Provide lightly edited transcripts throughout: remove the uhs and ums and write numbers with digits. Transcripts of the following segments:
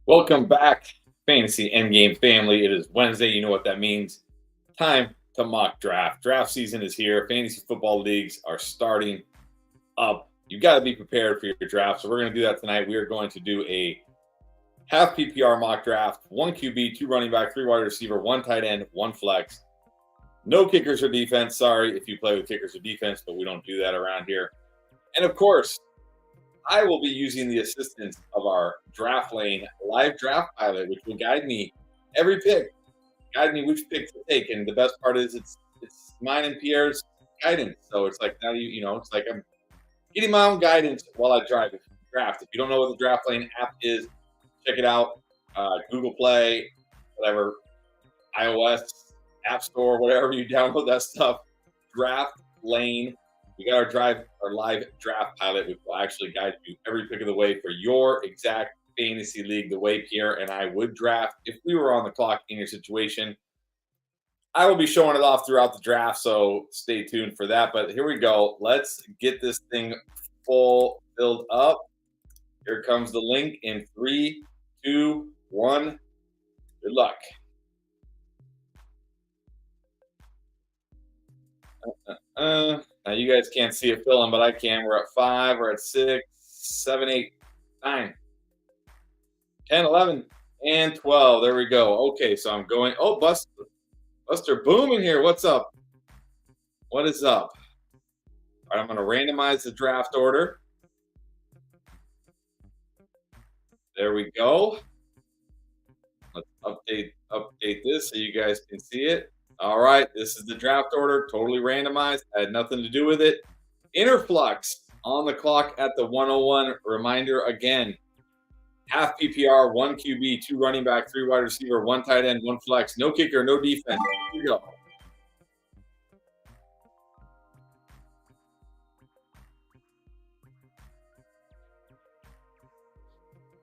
Welcome back, Fantasy Endgame family. It is Wednesday. You know what that means. Time to mock draft. Draft season is here. Fantasy football leagues are starting up. You've got to be prepared for your draft. So we're going to do that tonight. We are going to do a half PPR mock draft. 1 QB, 2 running back, 3 wide receiver, 1 tight end, 1 flex. No kickers or defense. Sorry if you play with kickers or defense, but we don't do that around here. And of course, I will be using the assistance of our Draft Lane live draft pilot, which will guide me every pick, guide me which pick to take. And the best part is it's mine and Pierre's guidance. So it's like now it's like I'm getting my own guidance while I draft. If you don't know what the Draft Lane app is, check it out. Google Play, whatever, iOS, App Store, whatever you download that stuff. Draft Lane. We got our live draft pilot, which will actually guide you every pick of the way for your exact fantasy league, the way Pierre and I would draft if we were on the clock in your situation. I will be showing it off throughout the draft, so stay tuned for that. But here we go. Let's get this thing full filled up. Here comes the link in 3, 2, 1. Good luck. Now you guys can't see it filling, but I can. We're at 5, we're at 6, 7, 8, 9, 10, 11, and 12. There we go. Okay, so I'm going. Oh, Buster Boom in here. What's up? What is up? All right, I'm going to randomize the draft order. There we go. Let's update this so you guys can see it. All right, this is the draft order, totally randomized. I had nothing to do with it. Interflux on the clock at the 101. Reminder again, half PPR, 1 QB, 2 running back, 3 wide receiver, 1 tight end, 1 flex. No kicker, no defense. Here we go.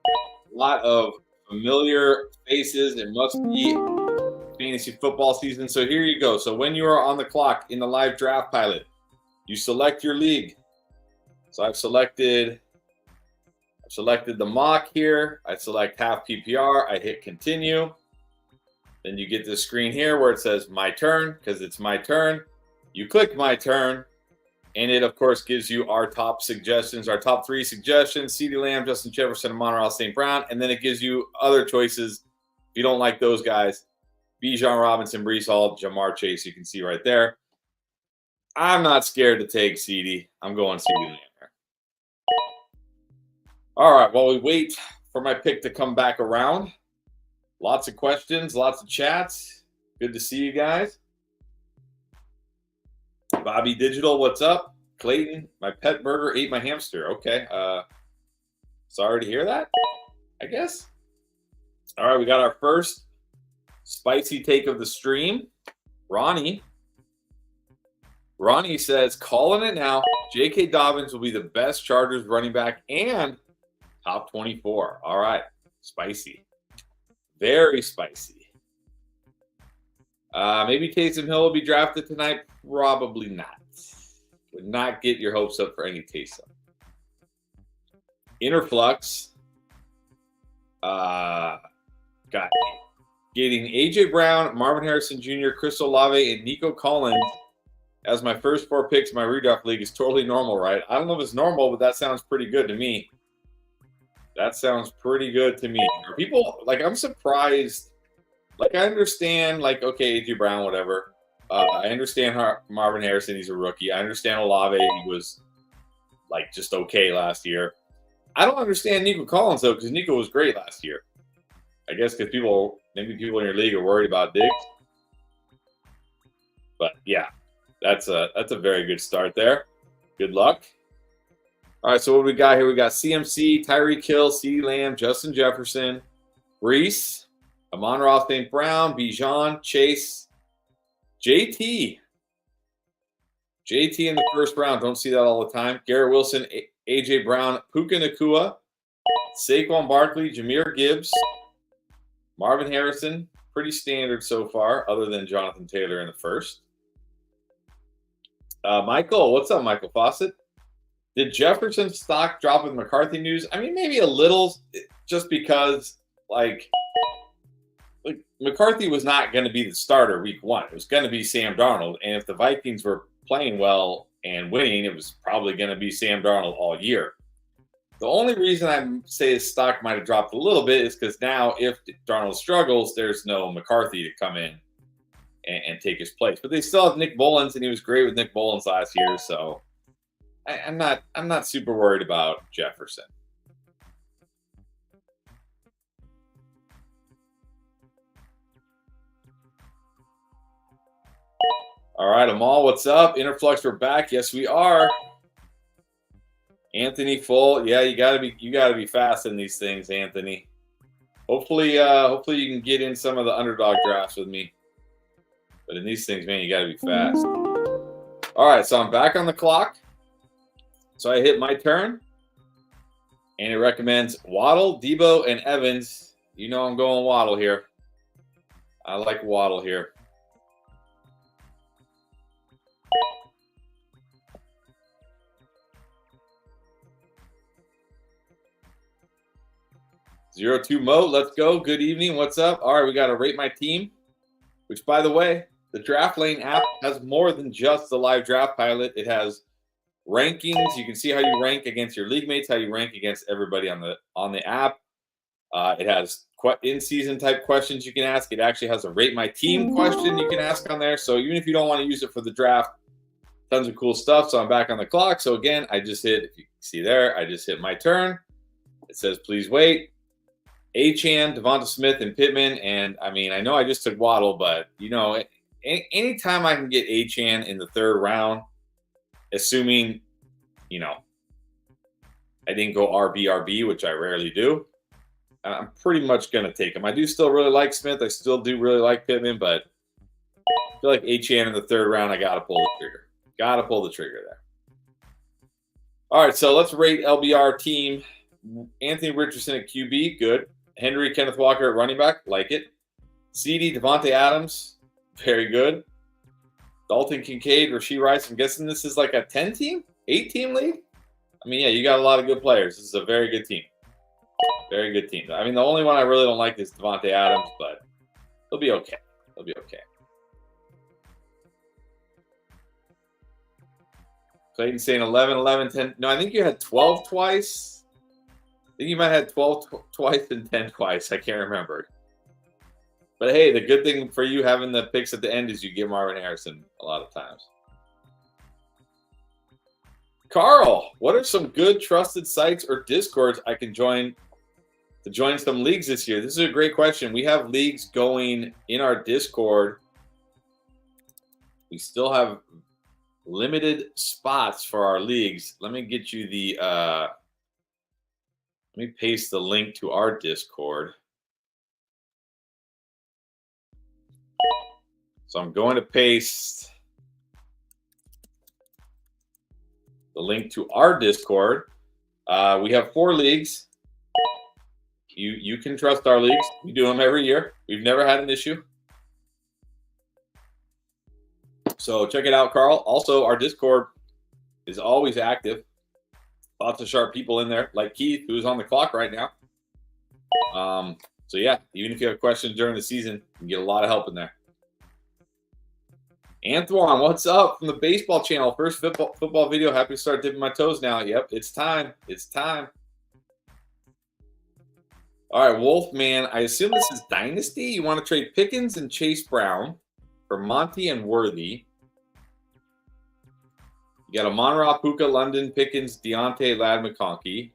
A lot of familiar faces. It must be fantasy football season. So here you go. So when you are on the clock in the live draft pilot, you select your league. So I've selected the mock here. I select half PPR. I hit continue. Then you get this screen here where it says my turn because it's my turn. You click my turn, and it of course gives you our top suggestions, our top 3 suggestions: CeeDee Lamb, Justin Jefferson, and Amon-Ra St. Brown. And then it gives you other choices. If you don't like those guys, Bijan Robinson, Breece Hall, Jamar Chase, you can see right there. I'm not scared to take CeeDee. I'm going CeeDee Lamb here. All right, while we wait for my pick to come back around, lots of questions, lots of chats. Good to see you guys. Bobby Digital, what's up? Clayton, my pet burger ate my hamster. Okay. Sorry to hear that, I guess. All right, we got our first spicy take of the stream. Ronnie says, calling it now. J.K. Dobbins will be the best Chargers running back and top 24. All right. Spicy. Very spicy. Maybe Taysom Hill will be drafted tonight. Probably not. Would not get your hopes up for any Taysom. Interflux. Got getting A.J. Brown, Marvin Harrison Jr., Chris Olave, and Nico Collins as my first 4 picks in my redraft league is totally normal, right? I don't know if it's normal, but that sounds pretty good to me. That sounds pretty good to me. Are people, like, I'm surprised. Like, I understand, like, okay, A.J. Brown, whatever. I understand Marvin Harrison, he's a rookie. I understand Olave, he was, like, just okay last year. I don't understand Nico Collins, though, because Nico was great last year. I guess because maybe people in your league are worried about Diggs. But yeah, that's a very good start there. Good luck. All right, so what we got here? We got CMC, Tyreek Hill, CeeDee Lamb, Justin Jefferson, Breece, Amon-Ra St. Brown, Bijan, Chase, JT. JT in the first round. Don't see that all the time. Garrett Wilson, A.J. Brown, Puka Nacua, Saquon Barkley, Jahmyr Gibbs, Marvin Harrison, pretty standard so far, other than Jonathan Taylor in the first. Michael, what's up, Michael Fawcett? Did Jefferson's stock drop with McCarthy news? I mean, maybe a little, just because like McCarthy was not going to be the starter week 1. It was going to be Sam Darnold. And if the Vikings were playing well and winning, it was probably going to be Sam Darnold all year. The only reason I say his stock might have dropped a little bit is because now if Darnold struggles, there's no McCarthy to come in and take his place. But they still have Nick Mullins, and he was great with Nick Mullins last year. So I'm not super worried about Jefferson. All right, Amal, what's up? Interflux, we're back. Yes, we are. Anthony Full, yeah, you gotta be fast in these things, Anthony. Hopefully you can get in some of the underdog drafts with me. But in these things, man, you gotta be fast. All right, so I'm back on the clock. So I hit my turn, and it recommends Waddle, Debo, and Evans. You know I'm going Waddle here. I like Waddle here. Zero 2 Mo, let's go. Good evening. What's up? All right, we got to rate my team, which, by the way, the Draft Lane app has more than just the live draft pilot. It has rankings. You can see how you rank against your league mates, how you rank against everybody on the app. It has in-season type questions you can ask. It actually has a rate my team question you can ask on there. So even if you don't want to use it for the draft, tons of cool stuff. So I'm back on the clock. So again, I just hit, if you see there, I just hit my turn. It says, please wait. Achane, Devonta Smith, and Pittman. And I mean, I know I just took Waddle, but you know, anytime I can get Achane in the 3rd round, assuming, you know, I didn't go RB, which I rarely do, I'm pretty much going to take him. I do still really like Smith. I still do really like Pittman, but I feel like Achane in the 3rd round, I got to pull the trigger. Got to pull the trigger there. All right, so let's rate LBR team. Anthony Richardson at QB, good. Henry, Kenneth Walker at running back, like it. CD, Devontae Adams, very good. Dalton Kincaid, Rashee Rice. I'm guessing this is like a 10-team, 8-team league. I mean, yeah, you got a lot of good players. This is a very good team. Very good team. I mean, the only one I really don't like is Devontae Adams, but he'll be okay. He'll be okay. Clayton saying 11, 11, 10. No, I think you had 12 twice. I think you might have had 12 twice and 10 twice. I can't remember. But hey, the good thing for you having the picks at the end is you get Marvin Harrison a lot of times. Carl, what are some good trusted sites or Discords I can join to join some leagues this year? This is a great question. We have leagues going in our Discord. We still have limited spots for our leagues. Let me get you the let me paste the link to our Discord. So I'm going to paste the link to our Discord. We have 4 leagues. You can trust our leagues. We do them every year. We've never had an issue. So check it out, Carl. Also, our Discord is always active. Lots of sharp people in there, like Keith, who's on the clock right now. So yeah, even if you have questions during the season, you can get a lot of help in there. Antoine, what's up from the baseball channel? First football video. Happy to start dipping my toes now. Yep, it's time. It's time. All right, Wolfman. I assume this is Dynasty. You want to trade Pickens and Chase Brown for Monty and Worthy. You got Amon-Ra, Puka, London, Pickens, Deontay, Ladd, McConkey.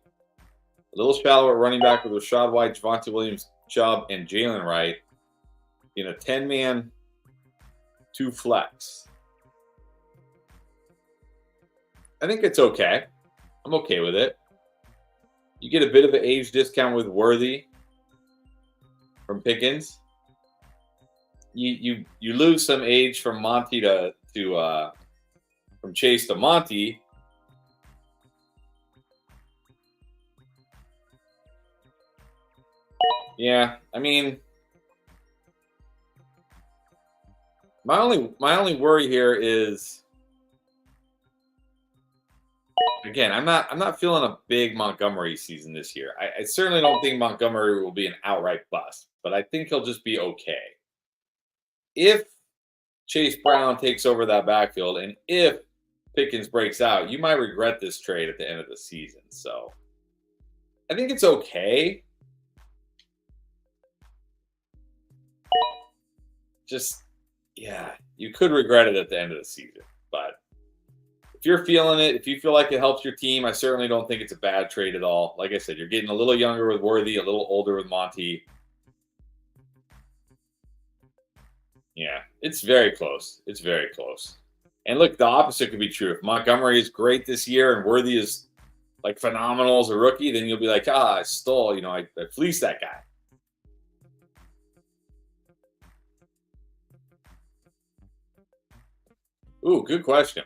A little shallow at running back with Rashad White, Javonte Williams, Chubb, and Jalen Wright in a 10-man 2 flex. I think it's okay. I'm okay with it. You get a bit of an age discount with Worthy from Pickens. You lose some age from Monty to from Chase to Monty. Yeah, I mean, my only worry here is Again, I'm not feeling a big Montgomery season this year. I certainly don't think Montgomery will be an outright bust, but I think he'll just be okay. If Chase Brown takes over that backfield, and if Pickens breaks out, you might regret this trade at the end of the season. So I think it's okay. Just, yeah, you could regret it at the end of the season. But if you're feeling it, if you feel like it helps your team, I certainly don't think it's a bad trade at all. Like I said, you're getting a little younger with Worthy, a little older with Monty. Yeah, it's very close. It's very close. And look, the opposite could be true. If Montgomery is great this year and Worthy is like phenomenal as a rookie, then you'll be like, I stole, I fleeced that guy. Ooh, good question.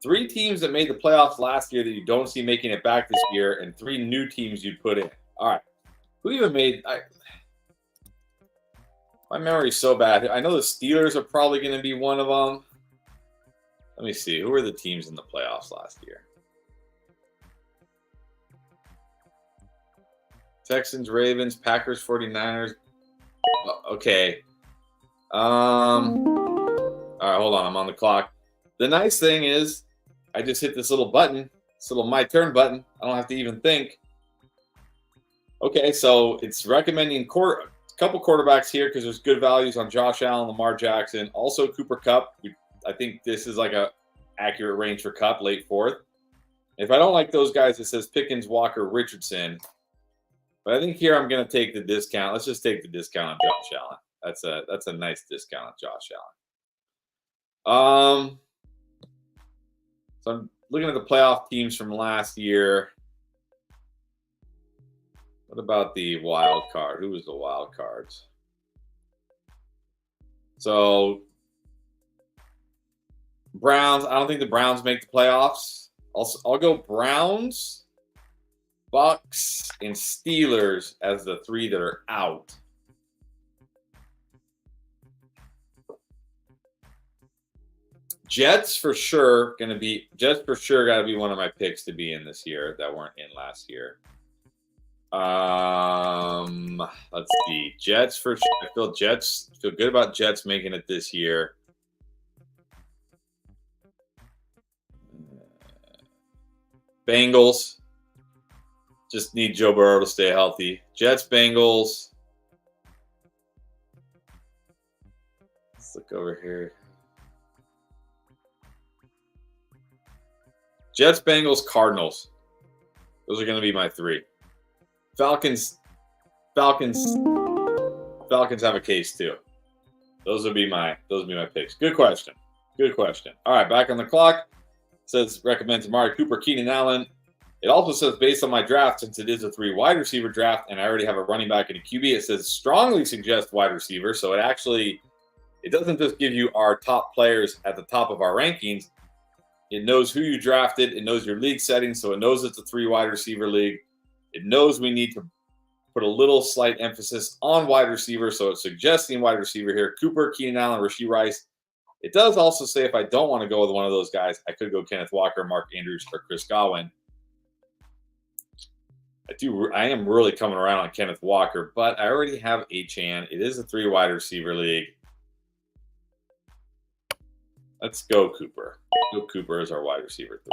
3 teams that made the playoffs last year that you don't see making it back this year, and 3 new teams you'd put in. All right. Who even made my memory's so bad. I know the Steelers are probably going to be one of them. Let me see. Who were the teams in the playoffs last year? Texans, Ravens, Packers, 49ers. Okay. All right, hold on. I'm on the clock. The nice thing is I just hit this little button, this little my turn button. I don't have to even think. Okay, so it's recommending a couple quarterbacks here because there's good values on Josh Allen, Lamar Jackson, also Cooper Kupp. I think this is like a accurate range for Kupp, late 4th. If I don't like those guys, it says Pickens, Walker, Richardson. But I think here I'm going to take the discount. Let's just take the discount on Josh Allen. That's a nice discount on Josh Allen. So I'm looking at the playoff teams from last year. What about the wild card? Who was the wild cards? So Browns. I don't think the Browns make the playoffs. I'll go Browns, Bucks, and Steelers as the 3 that are out. Jets for sure got to be one of my picks to be in this year that weren't in last year. Let's see. Jets for sure. I feel good about Jets making it this year. Bengals. Just need Joe Burrow to stay healthy. Jets, Bengals. Let's look over here. Jets, Bengals, Cardinals. Those are going to be my 3. Falcons have a case too. Those would be my picks. Good question. All right, back on the clock. It says recommends Amari Cooper, Keenan Allen. It also says based on my draft, since it is a 3 wide receiver draft and I already have a running back and a QB, it says strongly suggest wide receiver. So it doesn't just give you our top players at the top of our rankings. It knows who you drafted. It knows your league settings, so it knows it's a 3 wide receiver league. It knows we need to put a little slight emphasis on wide receiver, so it's suggesting wide receiver here. Cooper, Keenan Allen, Rashee Rice. It does also say if I don't want to go with one of those guys, I could go Kenneth Walker, Mark Andrews, or Chris Godwin. I am really coming around on Kenneth Walker, but I already have Achane. It is a 3 wide receiver league. Let's go Cooper. Cooper is our wide receiver 3.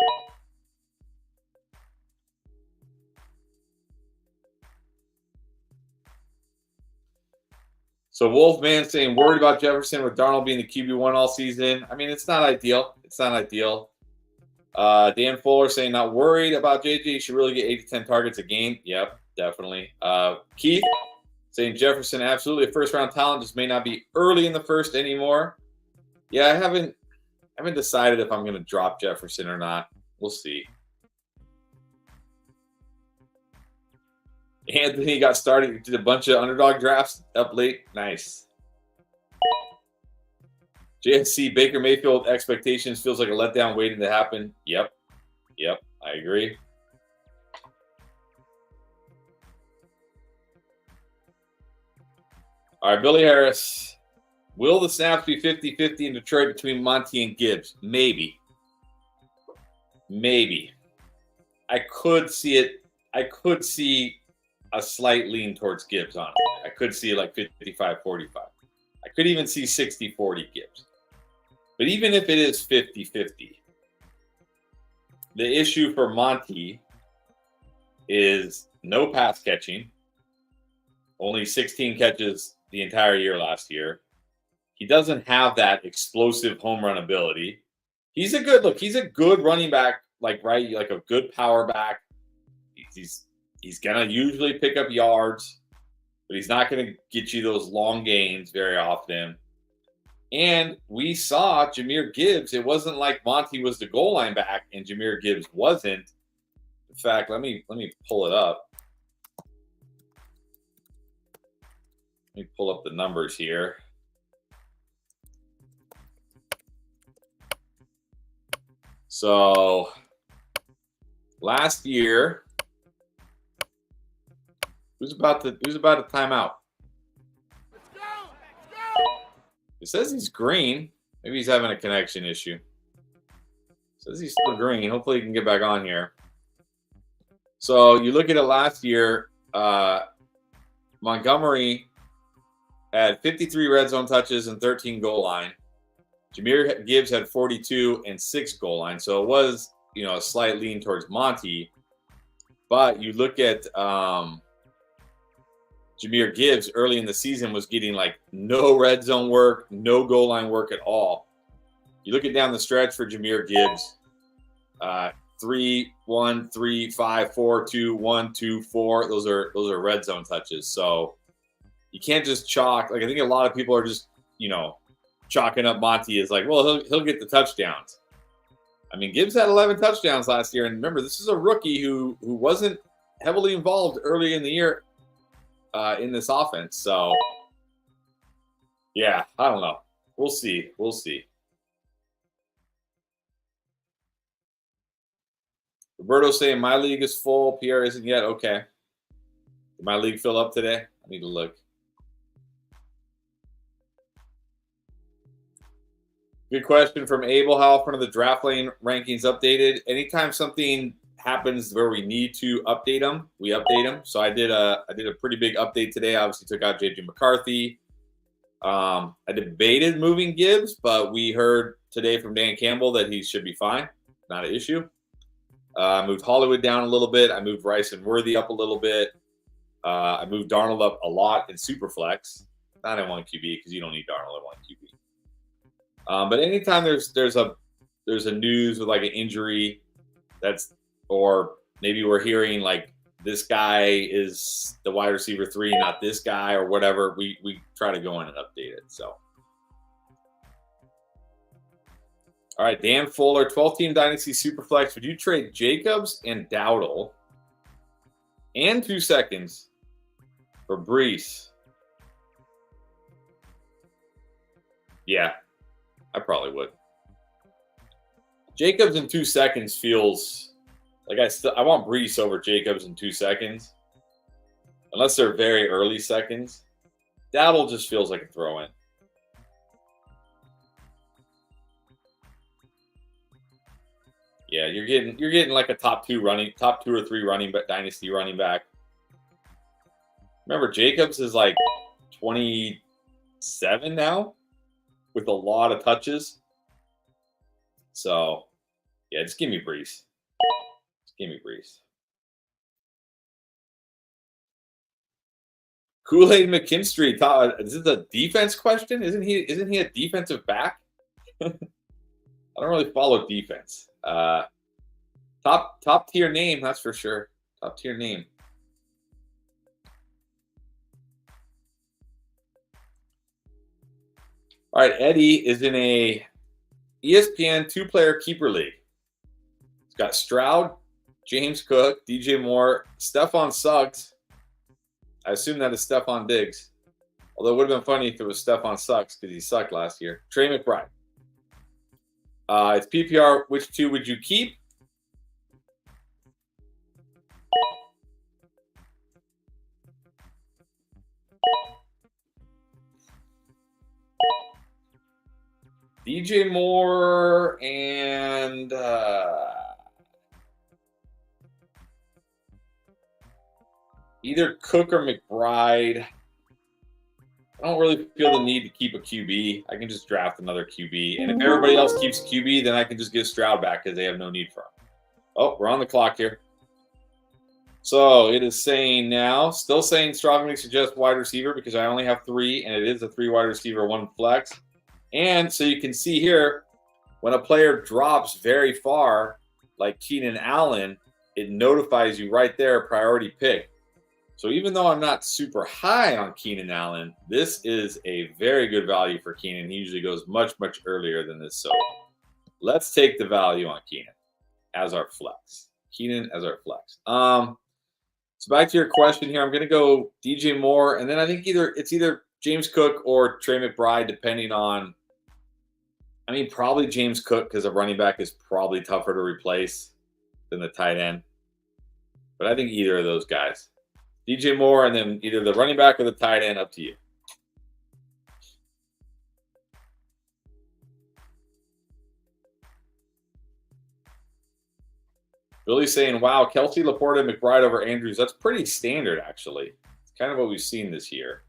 So Wolfman saying worried about Jefferson with Darnold being the QB1 all season. I mean, it's not ideal. Dan Fuller saying not worried about JJ. He should really get 8 to 10 targets a game. Yep, definitely. Keith saying Jefferson absolutely a first-round talent, just may not be early in the first anymore. Yeah, I haven't decided if I'm going to drop Jefferson or not. We'll see. Anthony got started, did a bunch of underdog drafts up late. Nice. JSC, Baker Mayfield expectations feels like a letdown waiting to happen. Yep, I agree. All right, Billy Harris. Will the snaps be 50-50 in Detroit between Monty and Gibbs? Maybe. Maybe. I could see it. I could see a slight lean towards Gibbs, honestly. I could see like 55-45. I could even see 60-40 Gibbs. But even if it is 50-50, the issue for Monty is no pass catching, only 16 catches the entire year last year. He doesn't have that explosive home run ability. He's a good running back, like a good power back. He's gonna usually pick up yards, but he's not gonna get you those long gains very often. And we saw Jahmyr Gibbs. It wasn't like Monty was the goal line back and Jahmyr Gibbs wasn't. In fact, let me pull it up. Let me pull up the numbers here. So last year, who's about to time out? Let's go! It says he's green. Maybe he's having a connection issue. It says he's still green. Hopefully he can get back on here. So you look at it last year, Montgomery had 53 red zone touches and 13 goal line. Jahmyr Gibbs had 42 and 6 goal line. So it was, a slight lean towards Monty. But you look at Jahmyr Gibbs early in the season was getting like no red zone work, no goal line work at all. You look at down the stretch for Jahmyr Gibbs, 3, 1, 3, 5, 4, 2, 1, 2, 4. Those are red zone touches. So you can't just chalk. Like I think a lot of people are just, chalking up Monty as like, well, he'll get the touchdowns. I mean, Gibbs had 11 touchdowns last year, and remember, this is a rookie who wasn't heavily involved early in the year in this offense. So, yeah, I don't know. We'll see. Roberto's saying my league is full. Pierre isn't yet. Okay. Did my league fill up today? I need to look. Good question from Abel. How often are the draft lane rankings updated? Anytime something happens where we need to update them, we update them. So I did a pretty big update today. Obviously took out JJ McCarthy. I debated moving Gibbs, but we heard today from Dan Campbell that he should be fine. Not an issue. I moved Hollywood down a little bit. I moved Rice and Worthy up a little bit. I moved Darnold up a lot in Superflex. Not in 1 QB because you don't need Darnold at 1 QB. But anytime there's a news with like an injury, or maybe we're hearing like this guy is the wide receiver 3, not this guy or whatever, we try to go in and update it. So, all right, Dan Fuller, 12-team Dynasty Superflex. Would you trade Jacobs and Dowdle and 2 seconds for Brees? Yeah. I probably would. Jacobs in 2 seconds feels like I want Brees over Jacobs in 2 seconds, unless they're very early seconds. Dowdle just feels like a throw-in. Yeah, you're getting like a top 2 or 3 running back, dynasty running back. Remember, Jacobs is like 27 now, with a lot of touches. So, yeah, just give me Brees. Kool-Aid McKinstry. Is this a defense question? Isn't he a defensive back? I don't really follow defense. Top tier name, that's for sure. Top tier name. All right, Eddie is in a ESPN 2-player keeper league. It's got Stroud, James Cook, DJ Moore, Stephon Suggs. I assume that is Stephon Diggs. Although it would have been funny if it was Stephon Suggs because he sucked last year. Trey McBride. It's PPR. Which 2 would you keep? DJ Moore and either Cook or McBride. I don't really feel the need to keep a QB. I can just draft another QB. And if everybody else keeps QB, then I can just give Stroud back because they have no need for him. Oh, we're on the clock here. So it is saying now, still saying strongly suggest wide receiver because I only have 3, and it is a 3 wide receiver, 1 flex. And so you can see here, when a player drops very far, like Keenan Allen, it notifies you right there, priority pick. So even though I'm not super high on Keenan Allen, this is a very good value for Keenan. He usually goes much, much earlier than this. So let's take the value on Keenan as our flex. Keenan as our flex. So back to your question here, I'm going to go DJ Moore, and then I think it's either James Cook or Trey McBride, depending on. I mean, probably James Cook because a running back is probably tougher to replace than the tight end. But I think either of those guys, DJ Moore, and then either the running back or the tight end, up to you. Billy's saying, wow, Kelsey, Laporta, McBride over Andrews. That's pretty standard, actually. It's kind of what we've seen this year.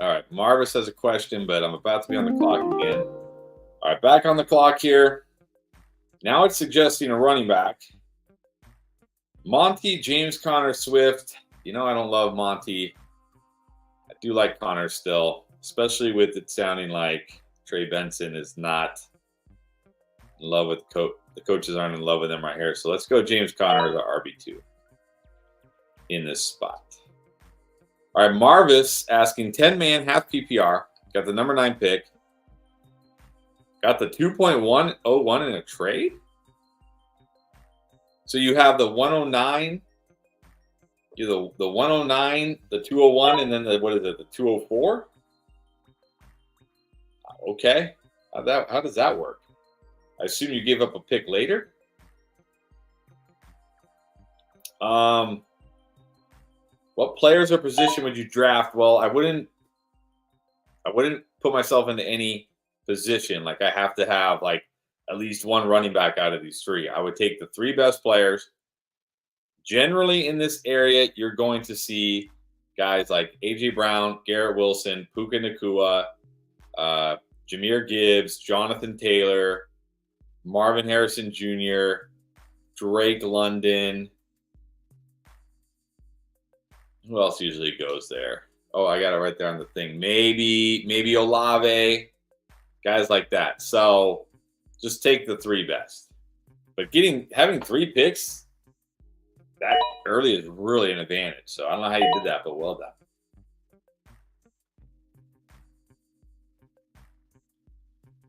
All right, Marvis has a question, but I'm about to be on the clock again. All right, back on the clock here. Now it's suggesting a running back. Monty, James Conner, Swift. You know I don't love Monty. I do like Conner still, especially with it sounding like Trey Benson is not in love with the coaches aren't in love with him right here. So let's go James Conner as our RB2 in this spot. All right, Marvis asking 10-man, half PPR. Got the number 9 pick. Got the 2.101 in a trade. So you have the 109, the 109, the 201, and then the 204? Okay. How does that work? I assume you gave up a pick later? What players or position would you draft? Well, I wouldn't put myself into any position. Like I have to have like at least one running back out of these 3. I would take the 3 best players. Generally in this area, you're going to see guys like A.J. Brown, Garrett Wilson, Puka Nacua, Jahmyr Gibbs, Jonathan Taylor, Marvin Harrison Jr., Drake London. Who else usually goes there? Oh, I got it right there on the thing. Maybe Olave, guys like that. So just take the 3 best. But having 3 picks that early is really an advantage. So I don't know how you did that, but well done.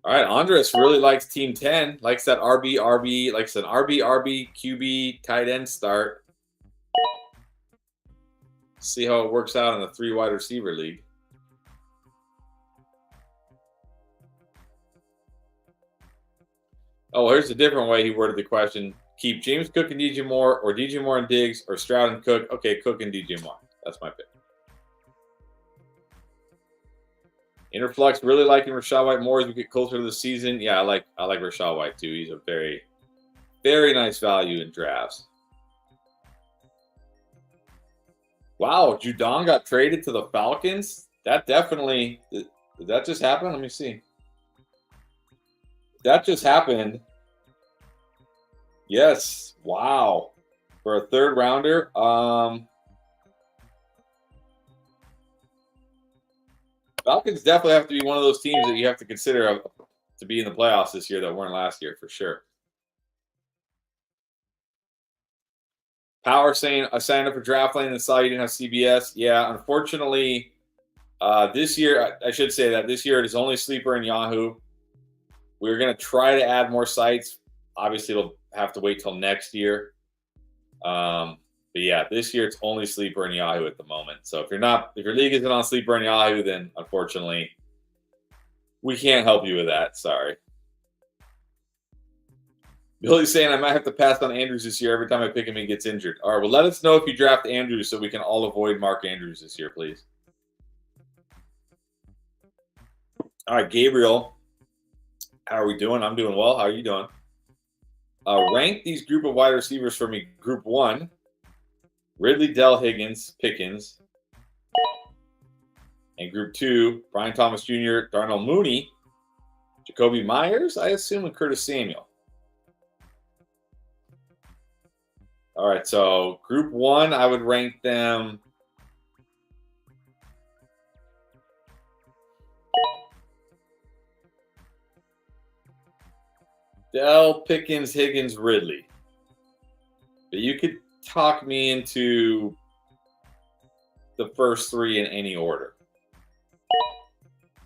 All right, Andres really likes Team 10, likes that RB, likes an RB, QB, tight end start. See how it works out in the 3 wide receiver league. Oh, here's a different way he worded the question. Keep James Cook and DJ Moore, or DJ Moore and Diggs, or Stroud and Cook. Okay, Cook and DJ Moore. That's my pick. Interflux, really liking Rachaad White more as we get closer to the season. Yeah, I like Rachaad White too. He's a very, very nice value in drafts. Wow, Judon got traded to the Falcons? That definitely – did that just happen? Let me see. That just happened. Yes. Wow. For a 3rd rounder. Falcons definitely have to be one of those teams that you have to consider to be in the playoffs this year that weren't last year for sure. Power saying, I signed up for Draftland and saw you didn't have CBS. Yeah, unfortunately, this year, I should say that this year it is only Sleeper and Yahoo. We're going to try to add more sites. Obviously, it'll have to wait till next year. But yeah, this year it's only Sleeper and Yahoo at the moment. So if your league isn't on Sleeper and Yahoo, then unfortunately, we can't help you with that. Sorry. Billy's saying I might have to pass on Andrews this year. Every time I pick him, he gets injured. All right, well, let us know if you draft Andrews so we can all avoid Mark Andrews this year, please. All right, Gabriel How are we doing? I'm doing well. How are you doing? Rank these group of wide receivers for me. Group one: Ridley, Dell, Higgins, Pickens. And group two: Brian Thomas Jr., Darnell Mooney, Jacoby Myers, I assume, and Curtis Samuel. All right, so group one, I would rank them. Dell, Pickens, Higgins, Ridley. But you could talk me into the first three in any order.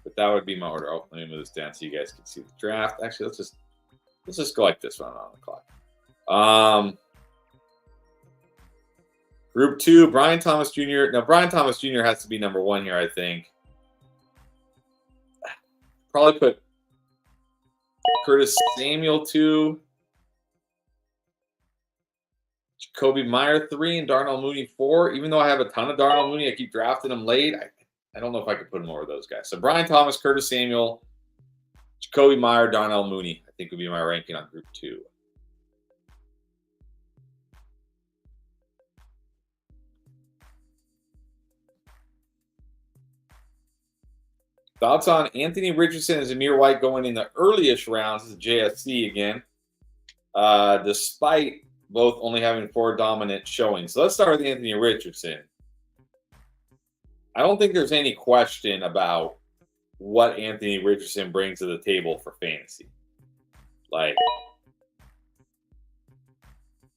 But that would be my order. Oh, let me move this down so you guys can see the draft. Actually, let's just go like this one on the clock. Group two, Brian Thomas Jr. Now, Brian Thomas Jr. has to be number one here, I think. Probably put Curtis Samuel 2, Jacoby Meyer 3, and Darnell Mooney 4. Even though I have a ton of Darnell Mooney, I keep drafting him late. I don't know if I could put more of those guys. So Brian Thomas, Curtis Samuel, Jacoby Meyer, Darnell Mooney, I think would be my ranking on group two. Thoughts on Anthony Richardson and Zamir White going in the earliest rounds? This is JSC again, despite both only having 4 dominant showings. So let's start with Anthony Richardson. I don't think there's any question about what Anthony Richardson brings to the table for fantasy. Like,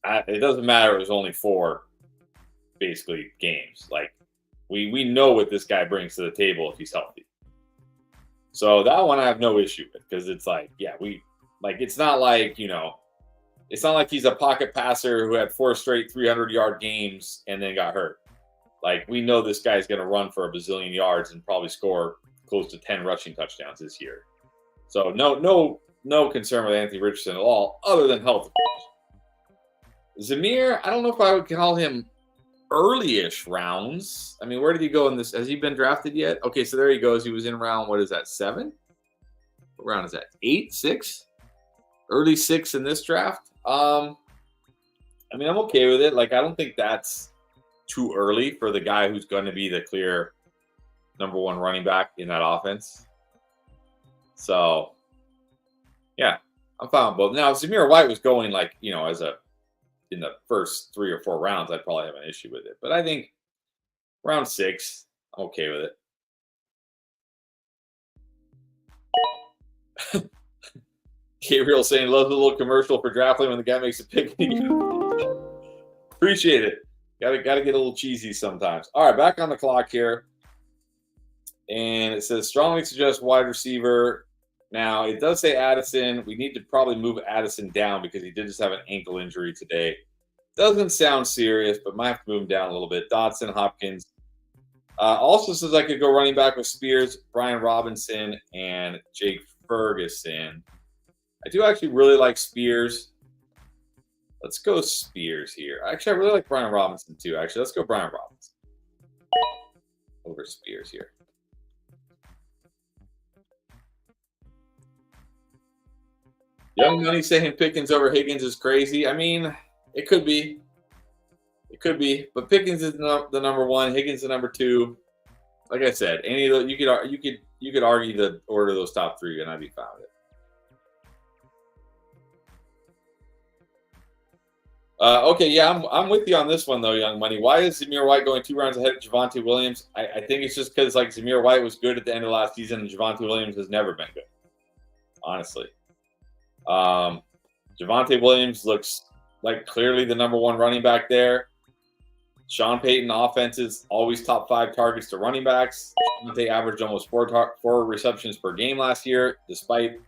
it doesn't matter. It was only 4, basically, games. Like, we know what this guy brings to the table if he's healthy. So that one I have no issue with, because it's like, yeah, it's not like, it's not like he's a pocket passer who had 4 straight 300-yard games and then got hurt. Like, we know this guy's going to run for a bazillion yards and probably score close to 10 rushing touchdowns this year. So no concern with Anthony Richardson at all, other than health. Zamir, I don't know if I would call him early-ish rounds. I mean, where did he go in this? Has he been drafted yet? Okay, so there he goes. He was in round, what is that, 7? What round is that? 8, 6? Early 6 in this draft. I mean, I'm okay with it. Like, I don't think that's too early for the guy who's going to be the clear number 1 running back in that offense. So, yeah, I'm fine with both. Now, if Zamir White was going like, in the first 3 or 4 rounds, I'd probably have an issue with it. But I think round 6, I'm okay with it. Gabriel saying, love the little commercial for Draftly when the guy makes a pick. Appreciate it. Gotta get a little cheesy sometimes. All right, back on the clock here. And it says, strongly suggest wide receiver. Now, it does say Addison. We need to probably move Addison down because he did just have an ankle injury today. Doesn't sound serious, but might have to move him down a little bit. Dotson, Hopkins. Also says I could go running back with Spears, Brian Robinson, and Jake Ferguson. I do actually really like Spears. Let's go Spears here. Actually, I really like Brian Robinson too. Actually, let's go Brian Robinson over Spears here. Young Money saying Pickens over Higgins is crazy. I mean, it could be. It could be. But Pickens is the number 1. Higgins the number 2. Like I said, any of those, you could argue the order of those top 3, and I'd be fine with it. Okay, yeah, I'm with you on this one though, Young Money. Why is Zamir White going 2 rounds ahead of Javonte Williams? I think it's just because like Zamir White was good at the end of last season, and Javonte Williams has never been good. Honestly. Javonte Williams looks like clearly the number 1 running back there. Sean Payton offenses always top 5 targets to running backs. Javonte averaged almost 4 receptions per game last year, despite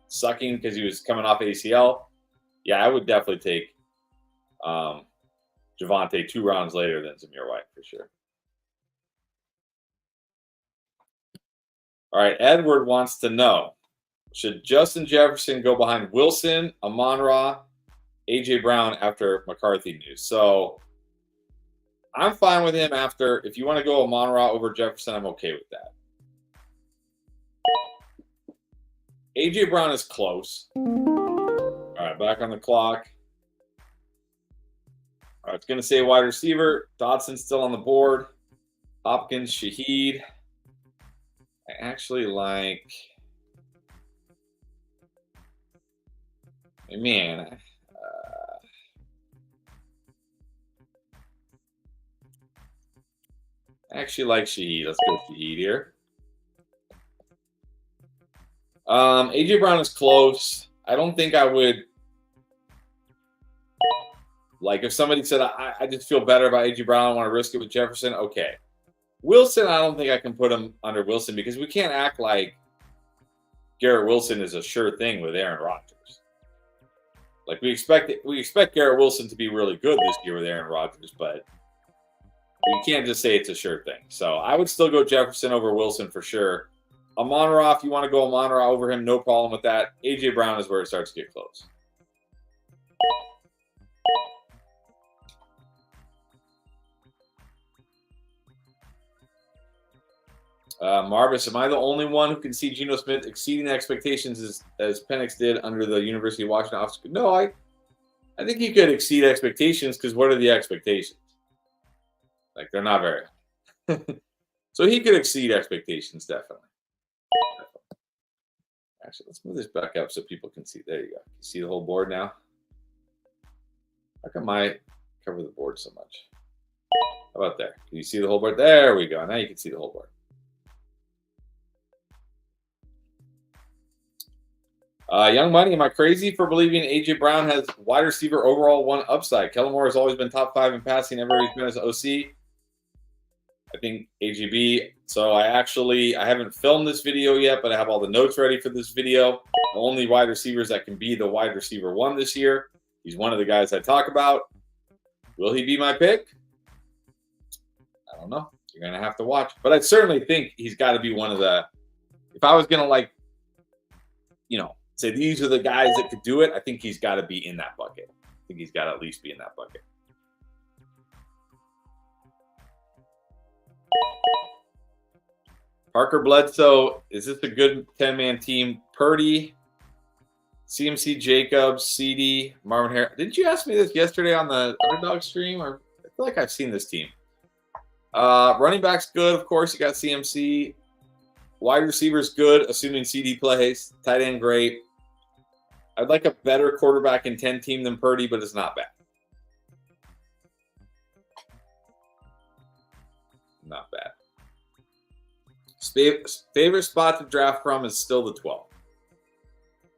sucking because he was coming off ACL. Yeah, I would definitely take Javonte 2 rounds later than Zamir White for sure. All right, Edward wants to know, should Justin Jefferson go behind Wilson, Amon-Ra, A.J. Brown after McCarthy news? So I'm fine with him after. If you want to go Amon-Ra over Jefferson, I'm okay with that. AJ Brown is close. All right, back on the clock. All right, it's going to say wide receiver. Dodson's still on the board. Hopkins, Shaheed. I actually like. Man, I actually like Shaheed. Let's go Shaheed here. AJ Brown is close. I don't think I would. Like, if somebody said, I just feel better about AJ Brown, I want to risk it with Jefferson, okay. Wilson, I don't think I can put him under Wilson because we can't act like Garrett Wilson is a sure thing with Aaron Rodgers. Like, we expect Garrett Wilson to be really good this year with Aaron Rodgers, but we can't just say it's a sure thing. So I would still go Jefferson over Wilson for sure. Amon-Ra, if you want to go Amon-Ra over him, no problem with that. AJ Brown is where it starts to get close. Marvis, am I the only one who can see Geno Smith exceeding expectations as Penix did under the University of Washington office? No, I think he could exceed expectations because what are the expectations? Like, they're not very high. So he could exceed expectations, definitely. Actually, let's move this back up so people can see. There you go. You see the whole board now? How come I cover the board so much? How about there? Can you see the whole board? There we go. Now you can see the whole board. Young Money, am I crazy for believing AJ Brown has wide receiver overall one upside? Kellen Moore has always been top 5 in passing ever he's been as OC. I think AGB. So I haven't filmed this video yet, but I have all the notes ready for this video. The only wide receivers that can be the wide receiver 1 this year. He's one of the guys I talk about. Will he be my pick? I don't know. You're going to have to watch. But I certainly think he's got to be one of the – if I was going to, say these are the guys that could do it, I think he's got to be in that bucket. I think he's got to at least be in that bucket. Parker Bledsoe, is this a good 10-man team? Purdy, CMC Jacobs, CD, Marvin Harris. Didn't you ask me this yesterday on the Underdog stream? Or I feel like I've seen this team. Running back's good, of course. You got CMC. Wide receiver's good, assuming CD plays. Tight end, great. I'd like a better quarterback in 10 team than Purdy, but it's not bad. Not bad. Favorite spot to draft from is still the 12.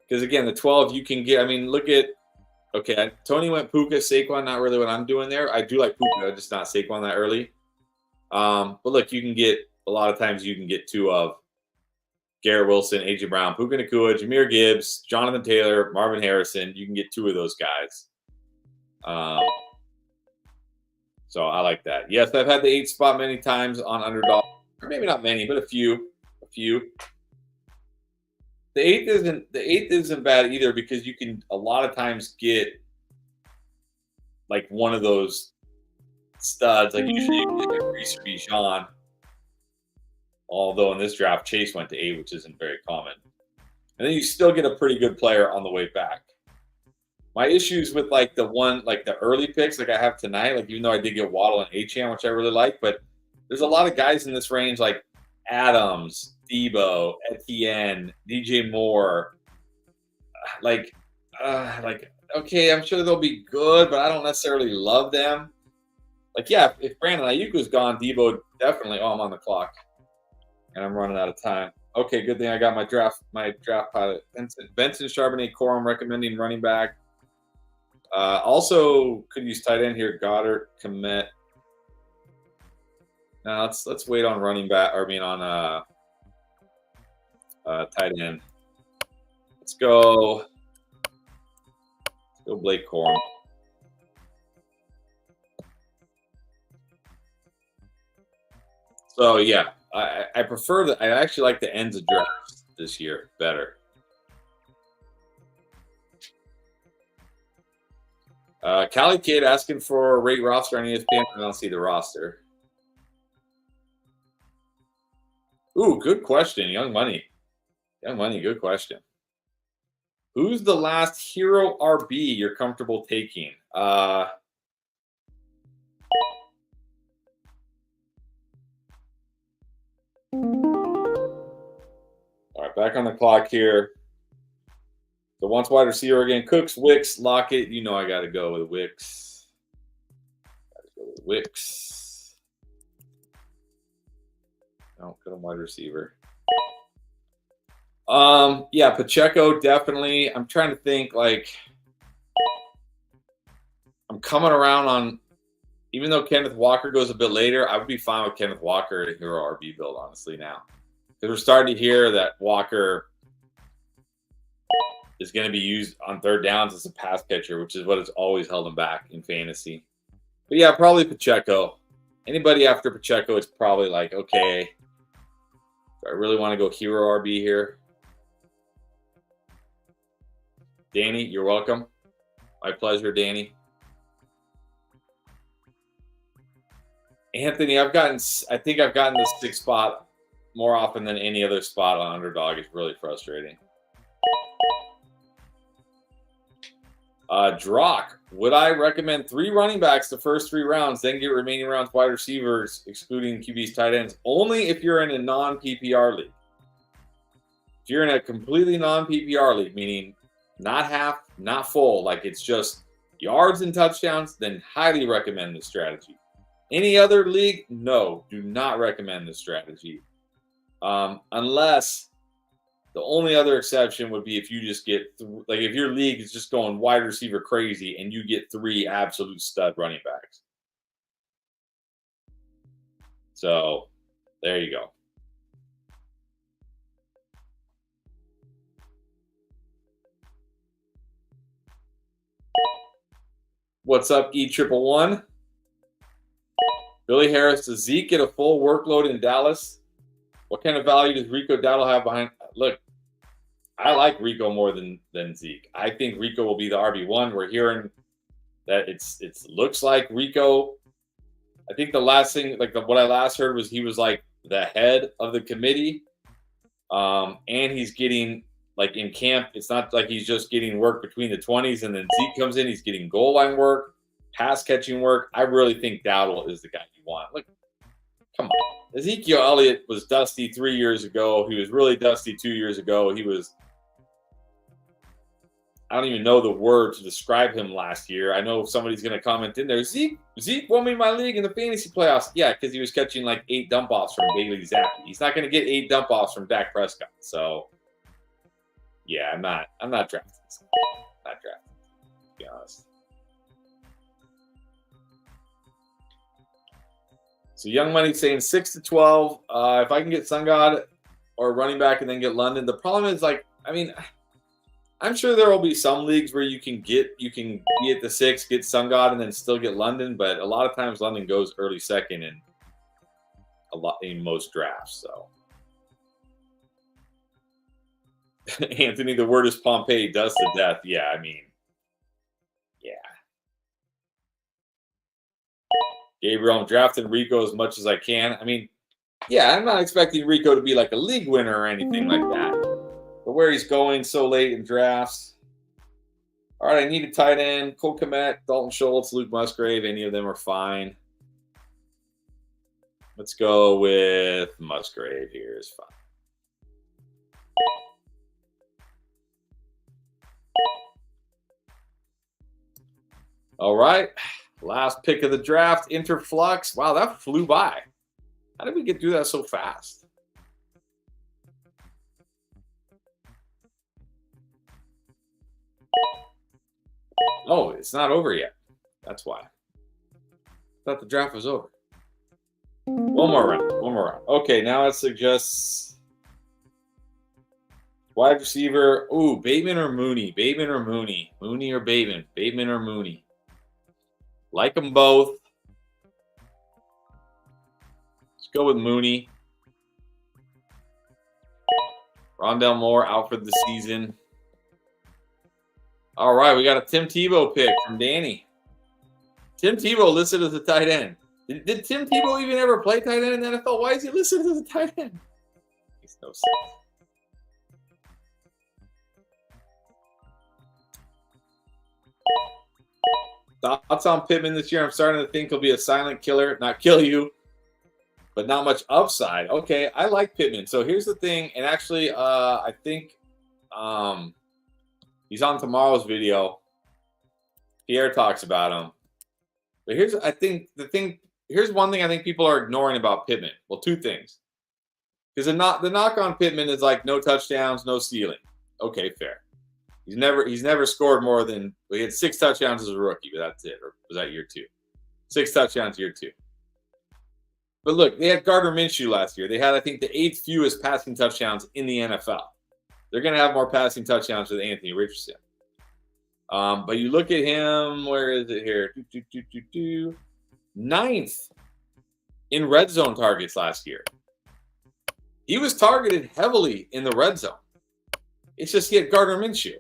Because, again, the 12 you can get. I mean, look at – okay, Tony went Puka, Saquon, not really what I'm doing there. I do like Puka, just not Saquon that early. But, look, you can get – a lot of times you can get 2 of Garrett Wilson, AJ Brown, Puka Nacua, Jahmyr Gibbs, Jonathan Taylor, Marvin Harrison. You can get 2 of those guys. So I like that. Yes, I've had the 8 spot many times on Underdog. Or maybe not many, but a few. The eighth isn't bad either because you can a lot of times get like one of those studs. Like usually you can get Reese or Bijan. Although in this draft, Chase went to 8, which isn't very common. And then you still get a pretty good player on the way back. My issues with like the early picks, like I have tonight, like even though I did get Waddle and Achane, which I really like, but there's a lot of guys in this range like Adams, Debo, Etienne, DJ Moore. Okay, I'm sure they'll be good, but I don't necessarily love them. Like, yeah, if Brandon Ayuk was gone, Debo definitely. Oh, I'm on the clock, and I'm running out of time. Okay, good thing I got my draft pilot. Benson Charbonnet, Core, I'm recommending running back. Also, could use tight end here. Goddard, Komet. Now let's wait on running back. Or I mean on tight end. Let's go Blake Corum. So yeah, I prefer that. I actually like the ends of drafts this year better. Cali Kid asking for a rate roster on ESPN. I don't see the roster. Ooh, good question. Young Money, good question. Who's the last hero RB you're comfortable taking? All right, back on the clock here. So once wide receiver again. Cooks, Wicks, Lockett. You know I got to go with Wicks. Wicks. No, good on wide receiver. Yeah, Pacheco definitely. I'm trying to think. Like, I'm coming around on. Even though Kenneth Walker goes a bit later, I would be fine with Kenneth Walker at a hero RB build, honestly, now. Because we're starting to hear that Walker is going to be used on third downs as a pass catcher, which is what has always held him back in fantasy. But yeah, probably Pacheco. Anybody after Pacheco, it's probably like, okay, do I really want to go hero RB here? Danny, you're welcome. My pleasure, Danny. Anthony, I think I've gotten the 6th spot more often than any other spot on Underdog. It's really frustrating. Drock, would I recommend 3 running backs the first 3 rounds, then get remaining rounds wide receivers, excluding QBs, tight ends, only if you're in a non-PPR league? If you're in a completely non-PPR league, meaning not half, not full, like it's just yards and touchdowns, then highly recommend this strategy. Any other league, no, do not recommend this strategy. Unless the only other exception would be if you just get, like if your league is just going wide receiver crazy and you get 3 absolute stud running backs. So there you go. What's up, E111? Billy Harris, does Zeke get a full workload in Dallas? What kind of value does Rico Dowdle have behind? Look, I like Rico more than Zeke. I think Rico will be the RB1. We're hearing that it looks like Rico. I think the last thing, like what I last heard was he was like the head of the committee, and he's getting like in camp. It's not like he's just getting work between the 20s, and then Zeke comes in. He's getting goal line work, pass catching work. I really think Dowdle is the guy you want. Look, come on. Ezekiel Elliott was dusty 3 years ago. He was really dusty 2 years ago. He was, I don't even know the word to describe him last year. I know somebody's going to comment in there. Zeke won me my league in the fantasy playoffs. Yeah, because he was catching like 8 dump offs from Bailey Zappi. He's not going to get 8 dump offs from Dak Prescott. So, yeah, I'm not drafting this guy. Not drafting, to be honest. So Young Money saying 6 to 12. If I can get Sun God or running back and then get London, the problem is like, I mean, I'm sure there will be some leagues where you can be at the 6, get Sun God, and then still get London. But a lot of times London goes early second in most drafts. So Anthony, the word is Pompeii, dust to death. Yeah, I mean, yeah. Gabriel, I'm drafting Rico as much as I can. I mean, yeah, I'm not expecting Rico to be like a league winner or anything like that. But where he's going so late in drafts. All right, I need a tight end. Cole Kmet, Dalton Schultz, Luke Musgrave. Any of them are fine. Let's go with Musgrave here is fine. All right. Last pick of the draft, Interflux. Wow, that flew by. How did we get through that so fast? Oh, it's not over yet. That's why. I thought the draft was over. One more round. Okay, now it suggests wide receiver. Ooh, Bateman or Mooney? Mooney or Bateman? Bateman or Mooney? Like them both. Let's go with Mooney. Rondell Moore out for the season. All right, we got a Tim Tebow pick from Danny. Tim Tebow listed as a tight end. Did Tim Tebow even ever play tight end in the NFL? Why is he listed as a tight end? Makes no sense. Thoughts on Pittman this year? I'm starting to think he'll be a silent killer, not kill you, but not much upside. Okay, I like Pittman. So here's the thing, and actually, I think he's on tomorrow's video. Pierre talks about him. But here's one thing I think people are ignoring about Pittman. Well, two things. Because the knock on Pittman is like no touchdowns, no ceiling. Okay, fair. He's never scored more than he had 6 touchdowns as a rookie, but that's it. Or was that year 2? 6 touchdowns year 2. But look, they had Gardner Minshew last year. They had, I think, the 8th fewest passing touchdowns in the NFL. They're going to have more passing touchdowns with Anthony Richardson. But you look at him, where is it here? 9th in red zone targets last year. He was targeted heavily in the red zone. It's just he had Gardner Minshew.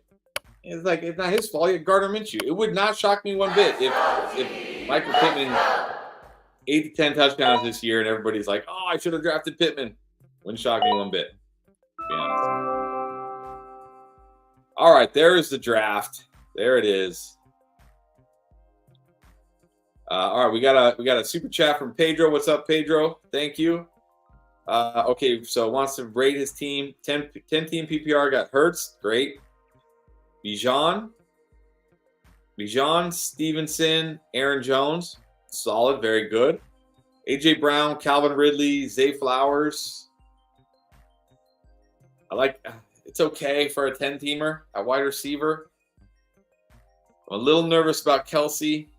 It's like, it's not his fault. He had Gardner Minshew. It would not shock me one bit if Michael Pittman 8 to 10 touchdowns this year and everybody's like, oh, I should have drafted Pittman. Wouldn't shock me one bit, to be honest. All right, there is the draft. There it is. All right, we got a super chat from Pedro. What's up, Pedro? Thank you. Okay, so wants to rate his team. 10 team PPR got Hurts. Great. Bijan, Stevenson, Aaron Jones. Solid, very good. A.J. Brown, Calvin Ridley, Zay Flowers. I like, it's okay for a 10-teamer at wide receiver. I'm a little nervous about Kelsey.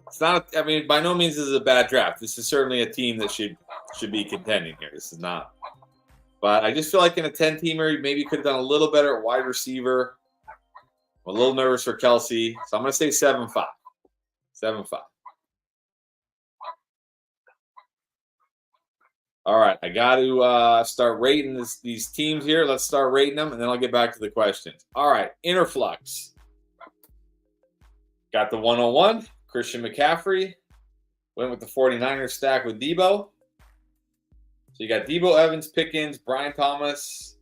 It's not, I mean, by no means is it a bad draft. This is certainly a team that should be contending here. This is not. But I just feel like in a 10-teamer, maybe you could have done a little better at wide receiver. I'm a little nervous for Kelsey. So I'm going to say 7-5. 7-5. All right. I got to start rating these teams here. Let's start rating them, and then I'll get back to the questions. All right. Interflux. Got the 101. Christian McCaffrey. Went with the 49ers stack with Debo. So you got Debo, Evans, Pickens, Brian Thomas,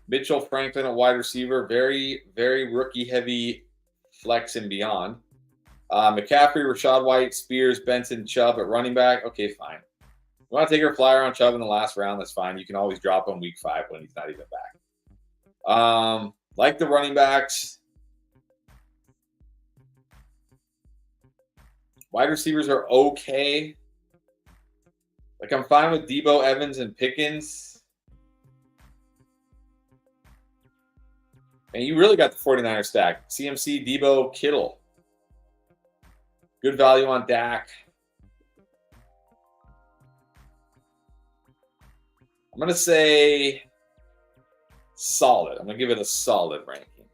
Mitchell Franklin at wide receiver. Very, very rookie-heavy flex and beyond. McCaffrey, Rashad White, Spears, Benson, Chubb at running back. Okay, fine. You want to take your flyer on Chubb in the last round, that's fine. You can always drop him week 5 when he's not even back. Like the running backs. Wide receivers are okay. Like, I'm fine with Debo, Evans, and Pickens. And you really got the 49er stack. CMC, Debo, Kittle. Good value on Dak. I'm going to say solid. I'm going to give it a solid ranking.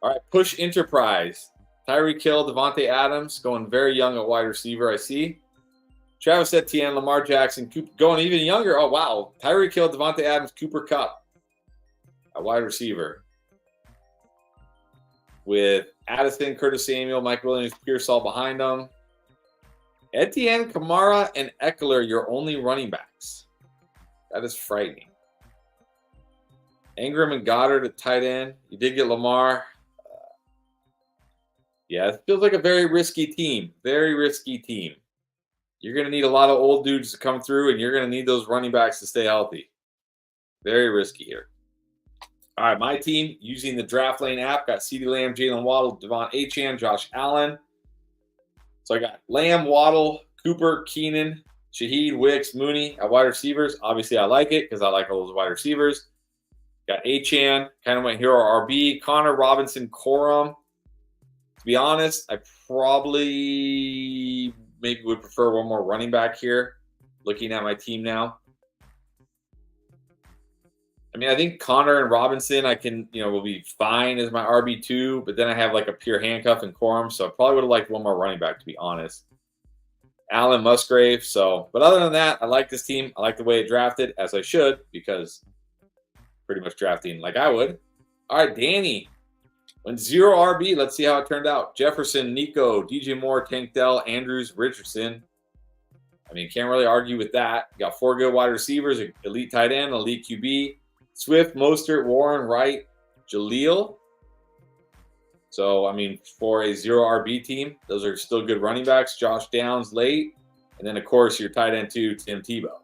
All right, push enterprise. Tyreek Hill, Devontae Adams, going very young at wide receiver, I see. Travis Etienne, Lamar Jackson, Cooper, going even younger. Oh, wow. Tyreek Hill, Devontae Adams, Cooper Kupp at wide receiver. With Addison, Curtis Samuel, Mike Williams, Pearsall behind them. Etienne, Kamara, and Eckler, your only running backs. That is frightening. Ingram and Goddard at tight end. You did get Lamar. Yeah, it feels like a very risky team. Very risky team. You're going to need a lot of old dudes to come through, and you're going to need those running backs to stay healthy. Very risky here. All right, my team, using the Draft Lane app, got CeeDee Lamb, Jalen Waddle, Devon Achane, Josh Allen. So I got Lamb, Waddle, Cooper, Keenan, Shaheed, Wicks, Mooney at wide receivers. Obviously, I like it because I like all those wide receivers. Got Achane, kind of went hero RB. Connor, Robinson, Corum. To be honest, I probably maybe would prefer one more running back here, looking at my team now. I mean, I think Connor and Robinson, I can, will be fine as my RB2, but then I have like a pure handcuff and Corum, so I probably would have liked one more running back, to be honest. Allen, Musgrave, but other than that, I like this team. I like the way it drafted, as I should, because pretty much drafting like I would. All right, Danny. Went 0 RB. Let's see how it turned out. Jefferson, Nico, DJ Moore, Tank Dell, Andrews, Richardson. I mean, can't really argue with that. Got 4 good wide receivers, elite tight end, elite QB. Swift, Mostert, Warren, Wright, Jaleel. So, I mean, for a 0 RB team, those are still good running backs. Josh Downs late. And then, of course, your tight end 2, Tim Tebow.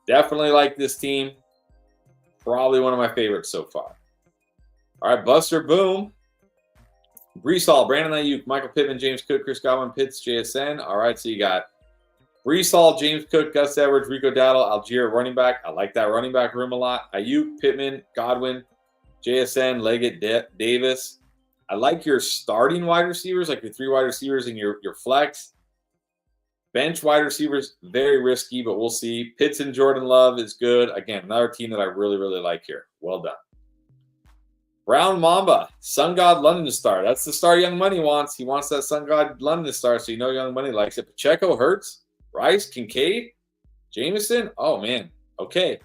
Definitely like this team. Probably one of my favorites so far. All right, Buster Boom. Brees Hall, Brandon Ayuk, Michael Pittman, James Cook, Chris Godwin, Pitts, JSN. All right, so you got Brees Hall, James Cook, Gus Edwards, Rico Dowdle, Algier running back. I like that running back room a lot. Ayuk, Pittman, Godwin, JSN, Leggett, Davis. I like your starting wide receivers, like your 3 wide receivers and your flex. Bench wide receivers, very risky, but we'll see. Pitts and Jordan Love is good. Again, another team that I really, really like here. Well done. Brown Mamba, Sun God London to start. That's the star Young Money wants. He wants that Sun God London to start, so you know Young Money likes it. Pacheco, Hurts, Rice, Kincaid, Jameson. Oh, man. Okay.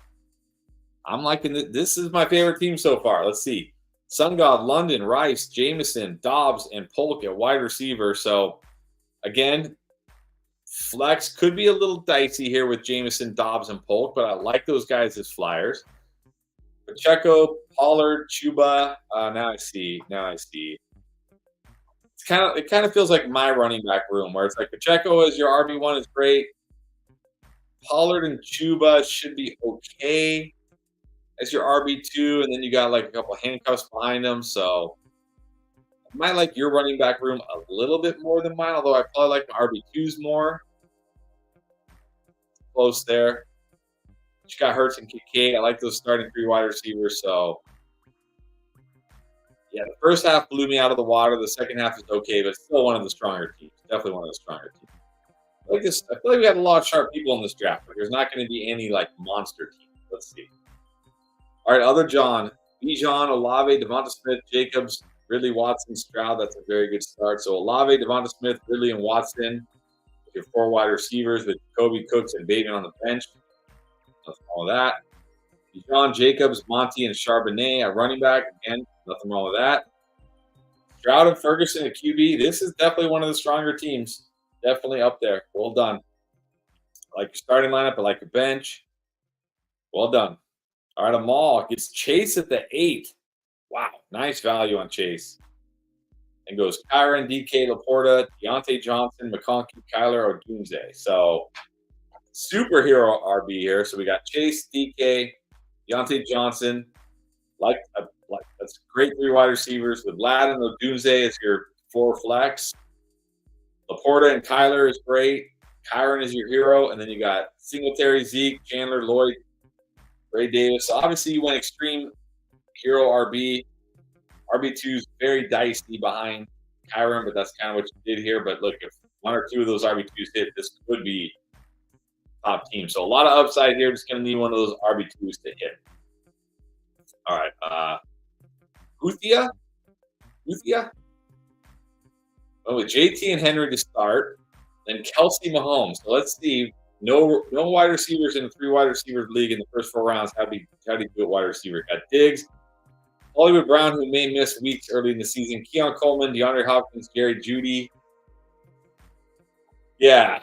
I'm liking it. This is my favorite team so far. Let's see. Sun God, London, Rice, Jameson, Dobbs, and Polk at wide receiver. So, again, flex could be a little dicey here with Jameson, Dobbs, and Polk, but I like those guys as flyers. Pacheco, Pollard, Chuba. Now I see. It kind of feels like my running back room where it's like Pacheco as your RB1 is great. Pollard and Chuba should be okay as your RB2, and then you got like a couple of handcuffs behind them. So I might like your running back room a little bit more than mine, although I probably like my RB2s more. Close there. You got Hurts and Kincaid. I like those starting 3 wide receivers. So, yeah, the first half blew me out of the water. The second half is okay, but still one of the stronger teams. Definitely one of the stronger teams. I feel like we had a lot of sharp people in this draft, but there's not going to be any like monster team. Let's see. All right, other John. Bijan, Olave, Devonta Smith, Jacobs, Ridley, Watson, Stroud. That's a very good start. So Olave, Devonta Smith, Ridley, and Watson. Your 4 wide receivers with Kobe, Cooks, and Bateman on the bench. Nothing wrong with that. Bijan, Jacobs, Monty, and Charbonnet at running back. Again, nothing wrong with that. Stroud and Ferguson at QB. This is definitely one of the stronger teams. Definitely up there. Well done. I like your starting lineup. I like your bench. Well done. All right, Amal gets Chase at the 8. Wow, nice value on Chase. And goes Kyron, DK, Laporta, Deontay Johnson, McConkey, Kyler, Odunze. So superhero RB here. So we got Chase, DK, Deontay Johnson. Like that's great 3 wide receivers with Ladd and Odunze as your 4 flex. Laporta and Kyler is great. Kyron is your hero, and then you got Singletary, Zeke, Chandler, Lloyd, Ray Davis. So obviously you went extreme hero RB. RB2 is very dicey behind Kyron, but that's kind of what you did here. But look, if 1 or 2 of those RB2s hit, this could be top team. So a lot of upside here. Just going to need one of those RB2s to hit. All right. Uthia? Oh, with JT and Henry to start. Then Kelsey Mahomes. So let's see. No wide receivers in a 3 wide receiver league in the first 4 rounds. How do you do it wide receiver? Got Diggs, Hollywood Brown, who may miss weeks early in the season. Keon Coleman, DeAndre Hopkins, Jerry Jeudy. Yeah.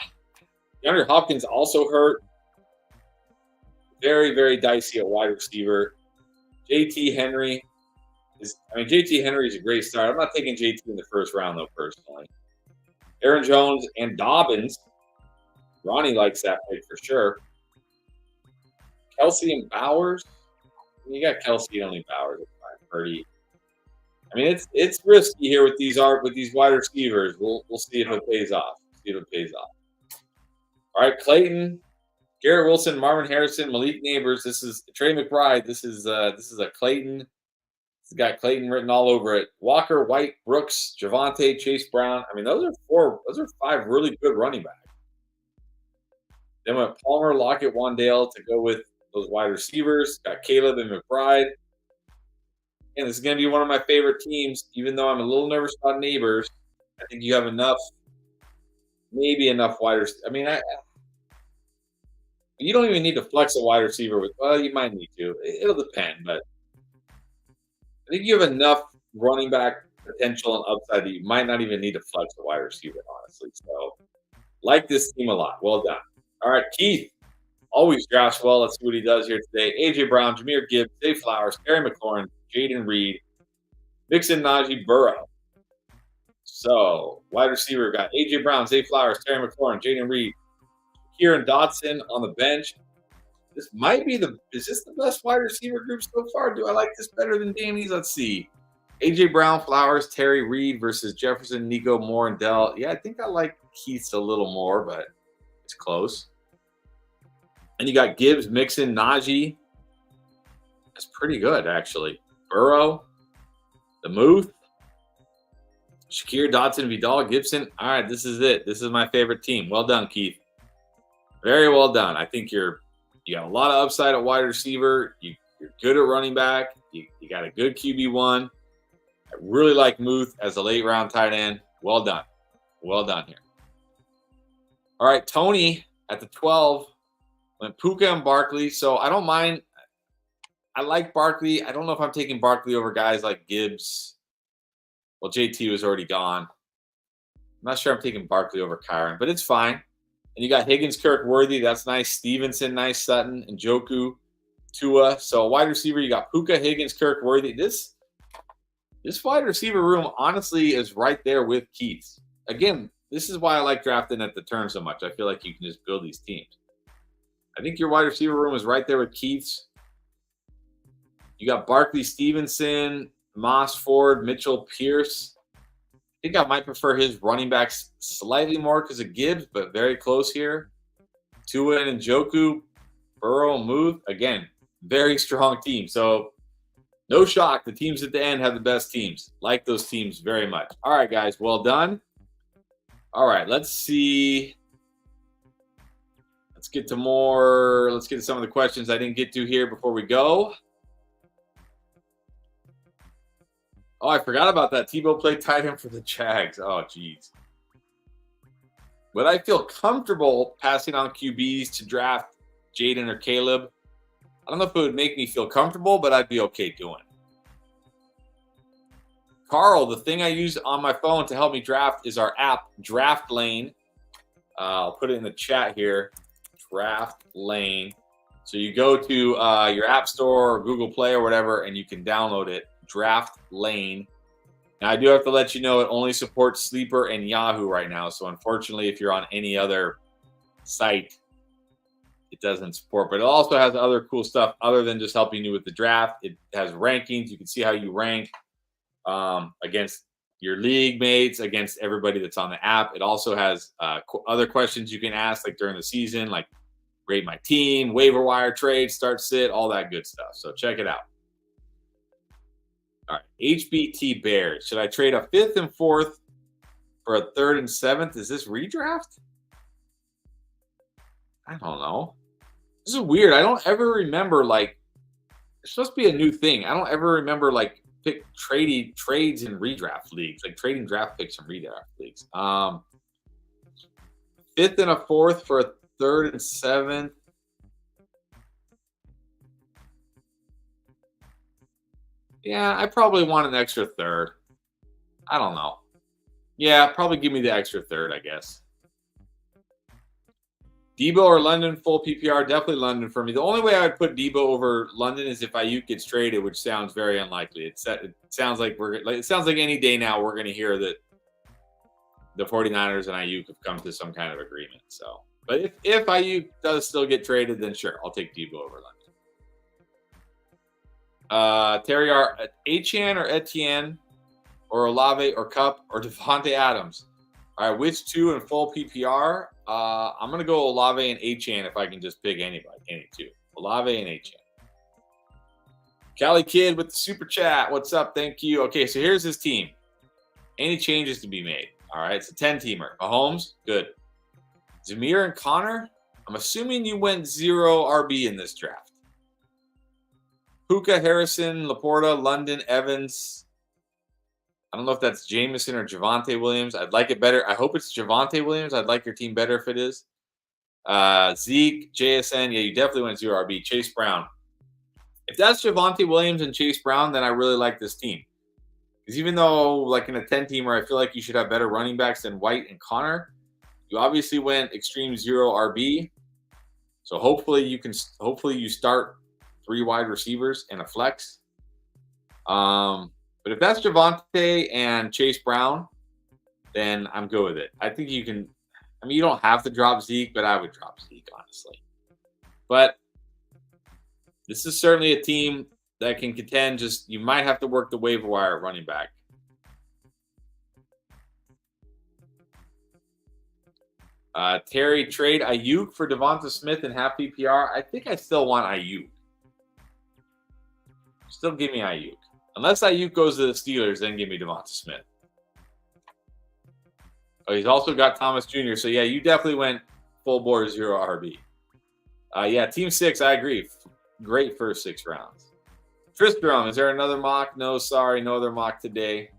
DeAndre Hopkins also hurt. Very, very dicey at wide receiver. JT Henry is a great start. I'm not taking JT in the first round, though, personally. Aaron Jones and Dobbins. Ronnie likes that pick for sure. Kelsey and Bowers. You got Kelsey and only Bowers. Pretty. I mean, it's risky here with these wide receivers. We'll see if it pays off. All right, Clayton, Garrett Wilson, Marvin Harrison, Malik Neighbors. This is Trey McBride. This is a Clayton. It's got Clayton written all over it. Walker, White, Brooks, Javonte, Chase Brown. I mean, those are 5 really good running backs. Then went Palmer, Lockett, Wandale to go with those wide receivers. Got Caleb and McBride. And this is going to be one of my favorite teams, even though I'm a little nervous about Neighbors. I think you have maybe enough wide receivers. I mean, you don't even need to flex a wide receiver with. Well, you might need to. It'll depend, but I think you have enough running back potential and upside that you might not even need to flex a wide receiver, honestly. So, like this team a lot. Well done. All right, Keith. Always drafts well. Let's see what he does here today. A.J. Brown, Jahmyr Gibbs, Zay Flowers, Terry McLaurin, Jaden Reed, Mixon, Najee, Burrow. So, wide receiver got A.J. Brown, Zay Flowers, Terry McLaurin, Jaden Reed, Kieran Dotson on the bench. This might be is this the best wide receiver group so far? Do I like this better than Danny's? Let's see. A.J. Brown, Flowers, Terry Reed versus Jefferson, Nico, Moore, and Dell. Yeah, I think I like Keith's a little more, but it's close. And you got Gibbs, Mixon, Najee. That's pretty good, actually. Burrow, the Muth, Shakir, Dotson, Vidal, Gibson. All right, this is it. This is my favorite team. Well done, Keith. Very well done. I think you got a lot of upside at wide receiver. You're good at running back. You got a good QB1. I really like Muth as a late round tight end. Well done. Well done here. All right, Tony at the 12 went Puka and Barkley. So I don't mind. I like Barkley. I don't know if I'm taking Barkley over guys like Gibbs. Well, JT was already gone. I'm not sure I'm taking Barkley over Kyron, but it's fine. And you got Higgins, Kirk, Worthy. That's nice. Stevenson, nice. Sutton, and Njoku, Tua. So wide receiver, you got Puka, Higgins, Kirk, Worthy. This wide receiver room, honestly, is right there with Keith's. Again, this is why I like drafting at the turn so much. I feel like you can just build these teams. I think your wide receiver room is right there with Keith's. You got Barkley, Stevenson, Moss, Ford, Mitchell, Pierce. I think I might prefer his running backs slightly more because of Gibbs, but very close here. Tua and Njoku, Burrow, Muth. Again, very strong team. So no shock. The teams at the end have the best teams. Like those teams very much. All right, guys. Well done. All right, let's see. Let's get to more. Let's get to some of the questions I didn't get to here before we go. Oh, I forgot about that. Tebow played tight end for the Jags. Oh, geez. Would I feel comfortable passing on QBs to draft Jaden or Caleb? I don't know if it would make me feel comfortable, but I'd be okay doing it. Carl, the thing I use on my phone to help me draft is our app, Draft Lane. I'll put it in the chat here. Draft Lane. So you go to your App Store or Google Play or whatever, and you can download it. Draft Lane. Now, I do have to let you know it only supports Sleeper and Yahoo right now. So, unfortunately, if you're on any other site, it doesn't support. But it also has other cool stuff other than just helping you with the draft. It has rankings. You can see how you rank against your league mates, against everybody that's on the app. It also has other questions you can ask, like during the season, like rate my team, waiver wire trade, start sit, all that good stuff. So, check it out. All right, HBT Bears. Should I trade a 5th and 4th for a 3rd and 7th? Is this redraft? I don't know. This is weird. I don't ever remember, like, it's supposed to be a new thing. I don't ever remember, like, trades in redraft leagues, like trading draft picks in redraft leagues. 5th and a 4th for a 3rd and 7th. Yeah, I probably want an extra 3rd. I don't know. Yeah, probably give me the extra 3rd, I guess. Debo or London full PPR? Definitely London for me. The only way I would put Debo over London is if Ayuk gets traded, which sounds very unlikely. It sounds like any day now we're going to hear that the 49ers and Ayuk have come to some kind of agreement. So, but if Ayuk does still get traded, then sure, I'll take Debo over London. Terry R. Achane or Etienne or Olave or Cup or Devontae Adams. All right, which 2 in full PPR? I'm going to go Olave and Achane if I can just pick any 2. Olave and Achane. Cali Kid with the super chat. What's up? Thank you. Okay, so here's his team. Any changes to be made? All right, it's a 10-teamer. Mahomes, good. Zamir and Connor, I'm assuming you went 0 RB in this draft. Puka, Harrison, Laporta, London, Evans. I don't know if that's Jameson or Javonte Williams. I'd like it better. I hope it's Javonte Williams. I'd like your team better if it is. Zeke, JSN. Yeah, you definitely went 0 RB. Chase Brown. If that's Javonte Williams and Chase Brown, then I really like this team. Because even though, like in a 10-teamer, I feel like you should have better running backs than White and Connor, you obviously went extreme 0 RB. So hopefully you start 3 wide receivers and a flex. But if that's Javante and Chase Brown, then I'm good with it. I think you can. I mean, you don't have to drop Zeke, but I would drop Zeke honestly. But this is certainly a team that can contend. Just you might have to work the waiver wire at running back. Terry, trade Ayuk for Devonta Smith and half PPR. I think I still want Ayuk. Still give me Ayuk. Unless Ayuk goes to the Steelers, then give me Devonta Smith. Oh, he's also got Thomas Jr. So, yeah, you definitely went full board 0 RB. Yeah, Team 6, I agree. Great first 6 rounds. Tristram, is there another mock? No, sorry, no other mock today.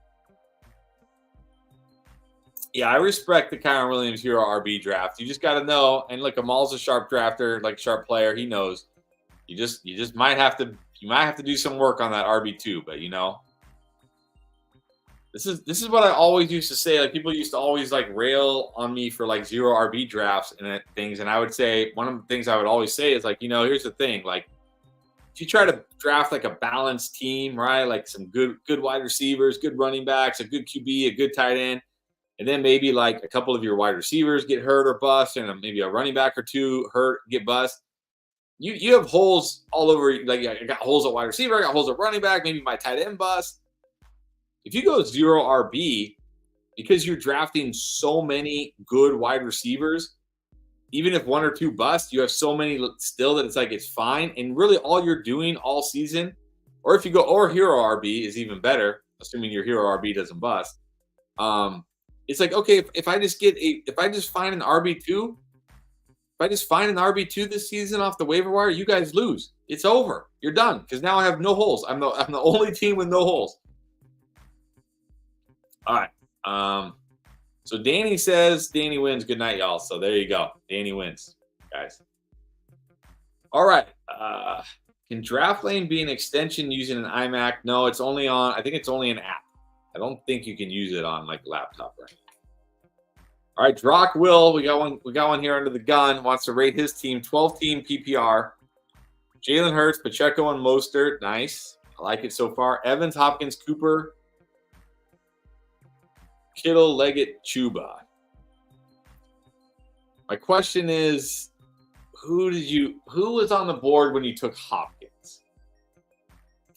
Yeah, I respect the Kyron Williams hero RB draft. You just got to know, and look, Amal's a sharp drafter, like sharp player. He knows. You just might have to do some work on that RB2, but this is what I always used to say. Like people used to always like rail on me for like 0 RB drafts and things, and I would say one of the things I would always say is like, here's the thing, like if you try to draft like a balanced team, right? Like some good wide receivers, good running backs, a good QB, a good tight end. And then maybe like a couple of your wide receivers get hurt or bust, and maybe a running back or two hurt, get bust. You have holes all over. Like I got holes at wide receiver, I got holes at running back. Maybe my tight end bust. If you go 0 RB, because you're drafting so many good wide receivers, even if 1 or 2 bust, you have so many still that it's fine. And really, all you're doing all season, or if you go or hero RB is even better, assuming your hero RB doesn't bust. It's like, okay, if I just find an RB2, this season off the waiver wire, you guys lose. It's over. You're done because now I have no holes. I'm the only team with no holes. All right. So Danny says Danny wins. Good night, y'all. So there you go. Danny wins, guys. All right. Can Draft Lane be an extension using an iMac? No, it's only on. I think it's only an app. I don't think you can use it on like laptop right now. All right, Drock Will, we got one here under the gun. Wants to rate his team, 12-team PPR. Jalen Hurts, Pacheco, and Mostert. Nice. I like it so far. Evans, Hopkins, Cooper, Kittle, Leggett, Chuba. My question is, who was on the board when you took Hopkins?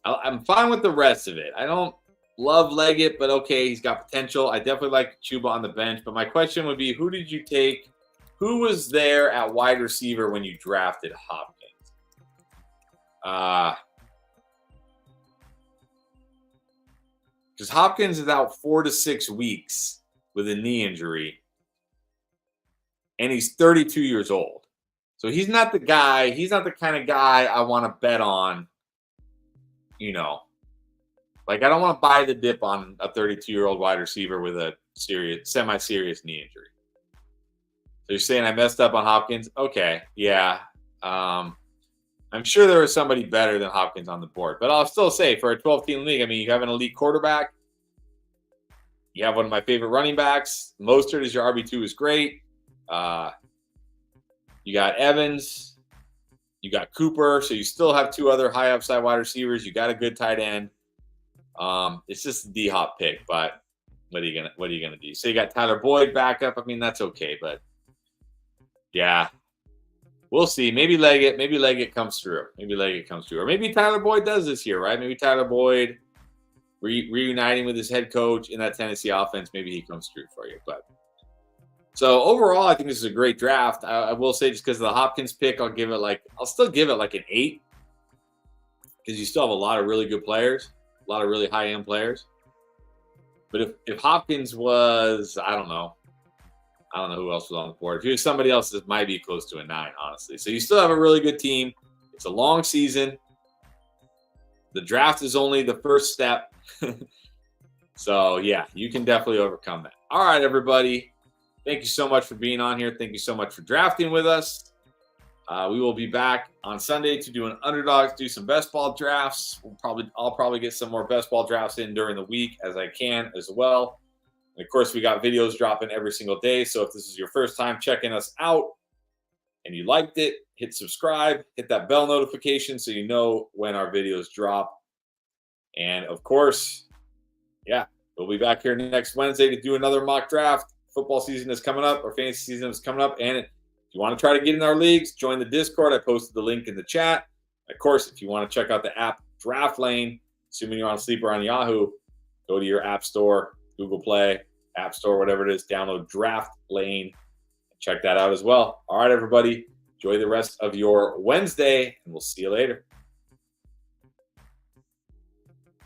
I'm fine with the rest of it. I don't love Leggett, but okay, he's got potential. I definitely like Chuba on the bench. But my question would be, who did you take? Who was there at wide receiver when you drafted Hopkins? Because Hopkins is out 4 to 6 weeks with a knee injury, and he's 32 years old. So he's not the guy. He's not the kind of guy I want to bet on. Like I don't want to buy the dip on a 32-year-old wide receiver with a semi-serious knee injury. So you're saying I messed up on Hopkins? Okay, yeah. I'm sure there was somebody better than Hopkins on the board. But I'll still say, for a 12-team league, I mean, you have an elite quarterback. You have one of my favorite running backs. Mostert as your RB2 is great. You got Evans. You got Cooper. So you still have 2 other high upside wide receivers. You got a good tight end. It's just a D-Hop pick, but what are you gonna do? So you got Tyler Boyd back up. I mean, that's okay, but yeah. We'll see. Maybe Leggett comes through. Or maybe Tyler Boyd does this year, right? Maybe Tyler Boyd reuniting with his head coach in that Tennessee offense. Maybe he comes through for you. But so overall, I think this is a great draft. I will say, just because of the Hopkins pick, I'll still give it like an 8, because you still have a lot of really good players, a lot of really high-end players. But if Hopkins was, I don't know who else was on the board. If he was somebody else, this might be close to a 9, honestly. So you still have a really good team. It's a long season. The draft is only the first step. So, yeah, you can definitely overcome that. All right, everybody. Thank you so much for being on here. Thank you so much for drafting with us. We will be back on Sunday to do an underdogs, do some best ball drafts. I'll probably get some more best ball drafts in during the week as I can as well. And of course, we got videos dropping every single day. So if this is your first time checking us out and you liked it, hit subscribe, hit that bell notification so you know when our videos drop. And of course, yeah, we'll be back here next Wednesday to do another mock draft. Football season is coming up, or fantasy season is coming up. And if you want to try to get in our leagues, join the Discord. I posted the link in the chat. Of course, if you want to check out the app Draft Lane, assuming you're on Sleeper on Yahoo, go to your app store, Google Play, App Store, whatever it is, download Draft Lane. Check that out as well. All right, everybody. Enjoy the rest of your Wednesday, and we'll see you later.